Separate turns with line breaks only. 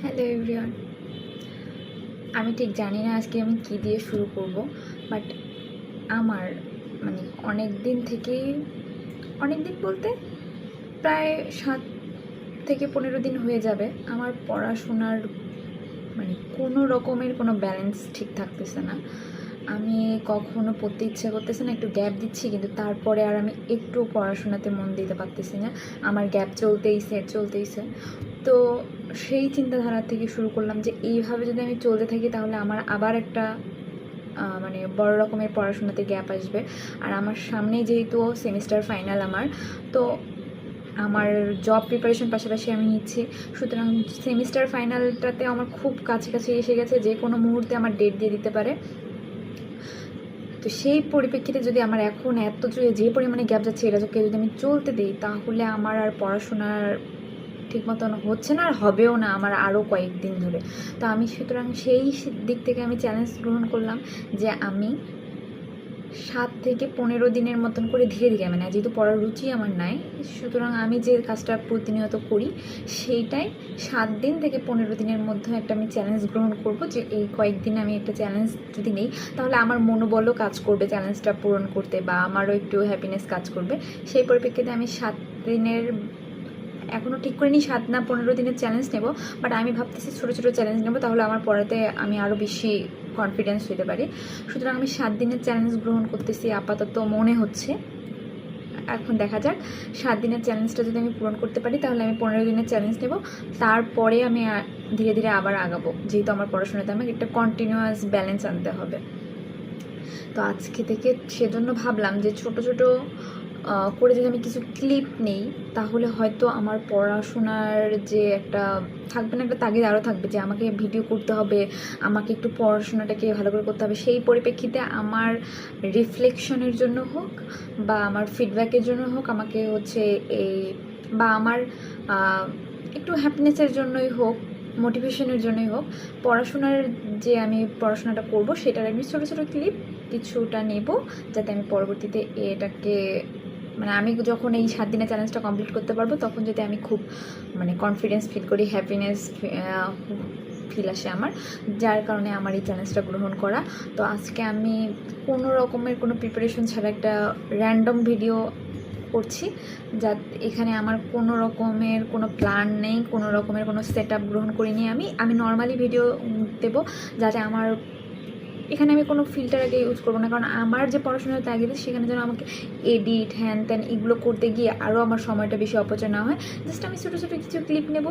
Hello everyone. আমি ঠিক জানি না আজকে আমি কী দিয়ে শুরু করব, বাট আমার মানে অনেক দিন থেকেই, অনেক দিন বলতে প্রায় 7 থেকে 15 দিন হয়ে যাবে আমার পড়াশোনার কোনো রকমের কোনো ব্যালেন্স ঠিক থাকতেছে না। আমি কখনো পড়তে ইচ্ছা করতেছে না, একটু গ্যাপ দিচ্ছি, কিন্তু তারপরে আর আমি একটু পড়াশোনাতে মন দিতে পারতেছি না। আমার গ্যাপ চলতেইছে। তো সেই চিন্তাধারা থেকে শুরু করলাম যে এইভাবে যদি আমি চলতে থাকি তাহলে আমার আবার একটা বড় রকমের পড়াশোনাতে গ্যাপ আসবে। আর আমার সামনেই যেহেতু সেমিস্টার ফাইনাল তো আমার জব প্রিপারেশন পাশাপাশি আমি নিচ্ছি, সুতরাং সেমিস্টার ফাইনালটাতে আমার খুব কাছাকাছি এসে গেছে, যে কোনো মুহূর্তে আমার ডেট দিয়ে দিতে পারে। তো সেই পরিপ্রেক্ষিতে যদি আমার এখন যে পরিমাণে গ্যাপ যাচ্ছে এটাকে যদি আমি চলতে দিই তাহলে আমার আর পড়াশোনার ঠিক মতন হচ্ছে না, আর হবেও না আমার আরও কয়েকদিন ধরে। তো আমি সুতরাং সেই দিক থেকে আমি চ্যালেঞ্জ গ্রহণ করলাম যে আমি 7 থেকে 15 দিনের মতন করে ধীরে ধীরে, যেহেতু পড়ার রুচি আমার নাই, সুতরাং আমি যে কাজটা প্রতিনিয়ত করি সেইটাই 7 দিন থেকে 15 দিনের মধ্যে একটা আমি চ্যালেঞ্জ গ্রহণ করব, যে এই কয়েকদিন আমি একটা চ্যালেঞ্জ যদি নেই তাহলে আমার মনোবলও কাজ করবে চ্যালেঞ্জটা পূরণ করতে, বা আমারও একটু হ্যাপিনেস কাজ করবে। সেই পরিপ্রেক্ষিতে আমি 7 দিনের, এখনও ঠিক করিনি 7 না 15 দিনের চ্যালেঞ্জ নেব, বাট আমি ভাবতেছি ছোটো ছোটো চ্যালেঞ্জ নেব, তাহলে আমার পড়াতে আমি আরও বেশি কনফিডেন্স হতে পারি। সুতরাং আমি 7 দিনের চ্যালেঞ্জ গ্রহণ করতেছি আপাতত মনে হচ্ছে। এখন দেখা যাক 7 দিনের চ্যালেঞ্জটা যদি আমি পূরণ করতে পারি তাহলে আমি 15 দিনের চ্যালেঞ্জ নেব, তারপরে আমি ধীরে ধীরে আবার আগাবো, যেহেতু আমার পড়াশোনাতে আমাকে একটা কন্টিনিউয়াস ব্যালেন্স আনতে হবে। তো আজকে থেকে সেজন্য ভাবলাম যে ছোট ছোট করে যদি আমি কিছু ক্লিপ নেই তাহলে হয়তো আমার পড়াশোনার যে একটা থাকবে না, একটা তাগিদ আরও থাকবে যে আমাকে ভিডিও করতে হবে, আমাকে একটু পড়াশোনাটাকে ভালো করে করতে হবে। সেই পরিপ্রেক্ষিতে আমার রিফ্লেকশনের জন্য হোক বা আমার ফিডব্যাকের জন্য হোক, আমাকে এই বা আমার একটু হ্যাপিনেসের জন্যই হোক, মোটিভেশনের জন্যই হোক, পড়াশোনার যে আমি পড়াশোনাটা করব সেটার আমি ছোটো ছোটো ক্লিপ কিছুটা নেব, যাতে আমি পরবর্তীতে এটাকে আমি যখন এই 7 দিনের চ্যালেঞ্জটা কমপ্লিট করতে পারবো তখন যদি আমি খুব কনফিডেন্স ফিল করি, হ্যাপিনেস ফিল আসে আমার, যার কারণে আমার এই চ্যালেঞ্জটা গ্রহণ করা। তো আজকে আমি কোনো রকমের কোনো প্রিপারেশন ছাড়া একটা র্যান্ডম ভিডিও করছি, যা এখানে আমার কোনো রকমের কোনো প্ল্যান নেই, কোনো রকমের কোনো সেট আপ গ্রহণ করিনি। আমি নর্মালি ভিডিও দেবো, যাতে আমার এখানে আমি কোনো ফিল্টার আগে ইউজ করবো না, কারণ আমার যে পড়াশোনার তাগিদে সেখানে যেন আমাকে এডিট হ্যান ত্যান এগুলো করতে গিয়ে আরও আমার সময়টা বেশি অপচয় না হয়। জাস্ট আমি ছোটো ছোটো কিছু ক্লিপ নেব,